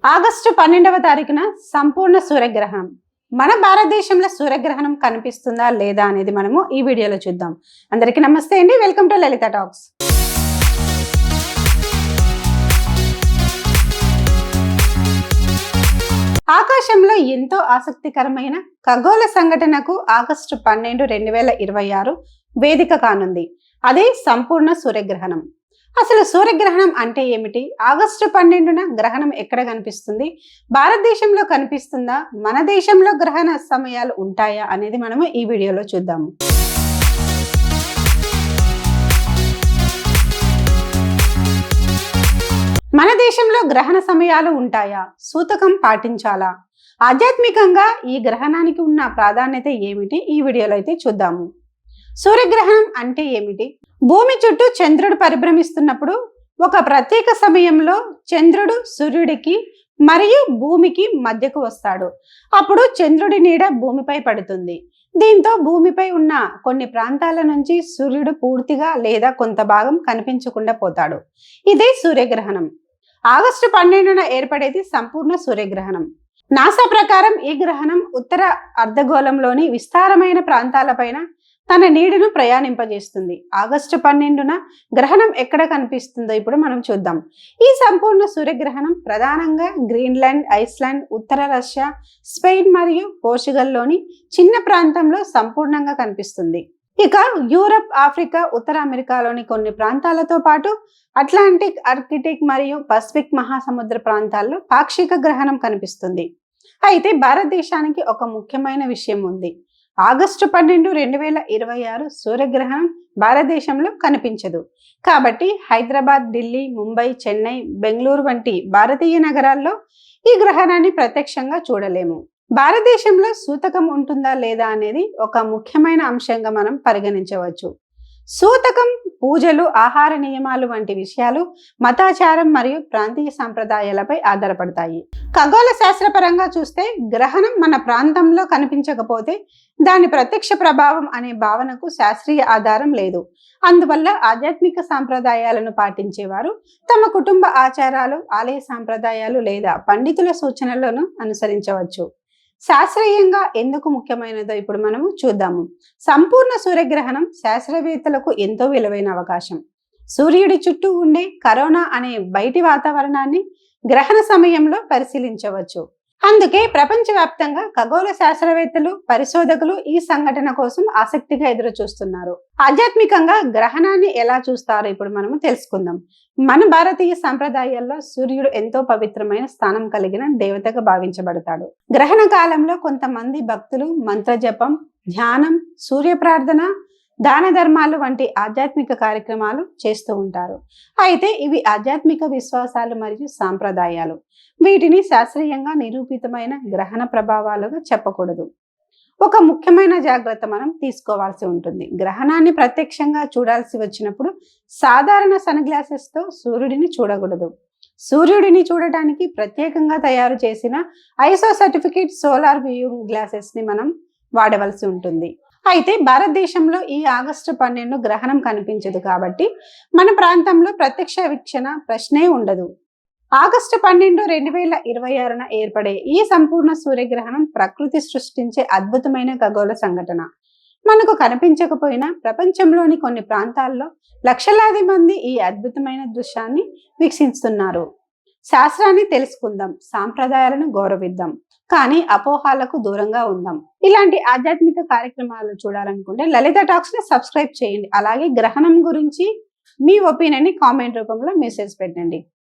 August 12వ తారీఖున సంపూర్ణ సూర్యగ్రహణం. మన భారతదేశంలో సూర్యగ్రహణం కనిపిస్తుందా లేదా అనేది మనము ఈ వీడియోలో చూద్దాం. అందరికీ నమస్తే అండి, వెల్కమ్ టు లలిత టాక్స్. ఆకాశంలో ఎంతో ఆసక్తికరమైన ఖగోళ సంఘటనకు ఆగస్టు 12, 2026 వేదిక కానుంది. అదే సంపూర్ణ సూర్యగ్రహణం. అసలు సూర్యగ్రహణం అంటే ఏమిటి? ఆగస్టు 12న గ్రహణం ఎక్కడ కనిపిస్తుంది? భారతదేశంలో కనిపిస్తుందా? మన దేశంలో గ్రహణ సమయాలు ఉంటాయా అనేది మనము ఈ వీడియోలో చూద్దాము. మన దేశంలో గ్రహణ సమయాలు ఉంటాయా? సూతకం పాటించాలా? ఆధ్యాత్మికంగా ఈ గ్రహణానికి ఉన్న ప్రాధాన్యత ఏమిటి? ఈ వీడియోలో అయితే చూద్దాము. సూర్యగ్రహణం అంటే ఏమిటి? భూమి చుట్టూ చంద్రుడు పరిభ్రమిస్తున్నప్పుడు ఒక ప్రత్యేక సమయంలో చంద్రుడు సూర్యుడికి మరియు భూమికి మధ్యకు వస్తాడు. అప్పుడు చంద్రుడి నీడ భూమిపై పడుతుంది. దీంతో భూమిపై ఉన్న కొన్ని ప్రాంతాల నుంచి సూర్యుడు పూర్తిగా లేదా కొంత భాగం కనిపించకుండా పోతాడు. ఇదే సూర్యగ్రహణం. ఆగస్టు 12న ఏర్పడేది సంపూర్ణ సూర్యగ్రహణం. నాసా ప్రకారం ఈ గ్రహణం ఉత్తర అర్ధగోళంలోని విస్తారమైన ప్రాంతాలపైన తన నీడను ప్రయాణింపజేస్తుంది. ఆగస్టు 12న గ్రహణం ఎక్కడ కనిపిస్తుందో ఇప్పుడు మనం చూద్దాం. ఈ సంపూర్ణ సూర్యగ్రహణం ప్రధానంగా గ్రీన్లాండ్, ఐస్లాండ్, ఉత్తర రష్యా, స్పెయిన్ మరియు పోర్చుగల్లోని చిన్న ప్రాంతంలో సంపూర్ణంగా కనిపిస్తుంది. ఇక యూరప్, ఆఫ్రికా, ఉత్తర అమెరికాలోని కొన్ని ప్రాంతాలతో పాటు అట్లాంటిక్, ఆర్కిటిక్ మరియు పసిఫిక్ మహాసముద్ర ప్రాంతాల్లో పాక్షిక గ్రహణం కనిపిస్తుంది. అయితే భారతదేశానికి ఒక ముఖ్యమైన విషయం ఉంది. ఆగస్టు 12, 2026 సూర్యగ్రహణం భారతదేశంలో కనిపించదు. కాబట్టి హైదరాబాద్, ఢిల్లీ, ముంబై, చెన్నై, బెంగళూరు వంటి భారతీయ నగరాల్లో ఈ గ్రహణాన్ని ప్రత్యక్షంగా చూడలేము. భారతదేశంలో సూతకం ఉంటుందా లేదా అనేది ఒక ముఖ్యమైన అంశంగా మనం పరిగణించవచ్చు. సూతకం, పూజలు, ఆహార నియమాలు వంటి విషయాలు మతాచారం మరియు ప్రాంతీయ సంప్రదాయాలపై ఆధారపడతాయి. ఖగోళ శాస్త్రపరంగా చూస్తే గ్రహణం మన ప్రాంతంలో కనిపించకపోతే దాని ప్రత్యక్ష ప్రభావం అనే భావనకు శాస్త్రీయ ఆధారం లేదు. అందువల్ల ఆధ్యాత్మిక సాంప్రదాయాలను పాటించేవారు తమ కుటుంబ ఆచారాలు, ఆలయ సాంప్రదాయాలు లేదా పండితుల సూచనలను అనుసరించవచ్చు. శాస్త్రీయంగా ఎందుకు ముఖ్యమైనదో ఇప్పుడు మనము చూద్దాము. సంపూర్ణ సూర్యగ్రహణం శాస్త్రవేత్తలకు ఎంతో విలువైన అవకాశం. సూర్యుడి చుట్టూ ఉండే కరోనా అనే బయటి వాతావరణాన్ని గ్రహణ సమయంలో పరిశీలించవచ్చు. అందుకే ప్రపంచవ్యాప్తంగా ఖగోళ శాస్త్రవేత్తలు, పరిశోధకులు ఈ సంఘటన కోసం ఆసక్తిగా ఎదురు చూస్తున్నారు. ఆధ్యాత్మికంగా గ్రహణాన్ని ఎలా చూస్తారో ఇప్పుడు మనము తెలుసుకుందాం. మన భారతీయ సంప్రదాయాల్లో సూర్యుడు ఎంతో పవిత్రమైన స్థానం కలిగిన దేవతగా భావించబడతాడు. గ్రహణ కాలంలో కొంతమంది భక్తులు మంత్రజపం, ధ్యానం, సూర్య ప్రార్థన, దాన ధర్మాలు వంటి ఆధ్యాత్మిక కార్యక్రమాలు చేస్తూ ఉంటారు. అయితే ఇవి ఆధ్యాత్మిక విశ్వాసాలు మరియు సాంప్రదాయాలు. వీటిని శాస్త్రీయంగా నిరూపితమైన గ్రహణ ప్రభావాలుగా చెప్పకూడదు. ఒక ముఖ్యమైన జాగ్రత్త మనం తీసుకోవాల్సి ఉంటుంది. గ్రహణాన్ని ప్రత్యక్షంగా చూడాల్సి వచ్చినప్పుడు సాధారణ సన్ గ్లాసెస్ తో సూర్యుడిని చూడకూడదు. సూర్యుడిని చూడటానికి ప్రత్యేకంగా తయారు చేసిన ఐసో సర్టిఫికేట్ సోలార్ వ్యూయింగ్ గ్లాసెస్ ని మనం వాడవలసి ఉంటుంది. అయితే భారతదేశంలో ఈ ఆగస్టు 12 గ్రహణం కనిపించదు కాబట్టి మన ప్రాంతంలో ప్రత్యక్ష వీక్షణ ప్రశ్నే ఉండదు. ఆగస్టు 12, 2026 ఏర్పడే ఈ సంపూర్ణ సూర్యగ్రహణం ప్రకృతి సృష్టించే అద్భుతమైన ఖగోళ సంఘటన. మనకు కనిపించకపోయినా ప్రపంచంలోని కొన్ని ప్రాంతాల్లో లక్షలాది మంది ఈ అద్భుతమైన దృశ్యాన్ని వీక్షిస్తున్నారు. శాస్త్రాన్ని తెలుసుకుందాం, సాంప్రదాయాలను గౌరవిద్దాం, కానీ అపోహాలకు దూరంగా ఉందాం. ఇలాంటి ఆధ్యాత్మిక కార్యక్రమాలు చూడాలనుకుంటే లలిత టాక్స్ ని సబ్స్క్రైబ్ చేయండి. అలాగే గ్రహణం గురించి మీ ఒపీనియన్ ని కామెంట్ రూపంలో మెసేజ్ పెట్టండి.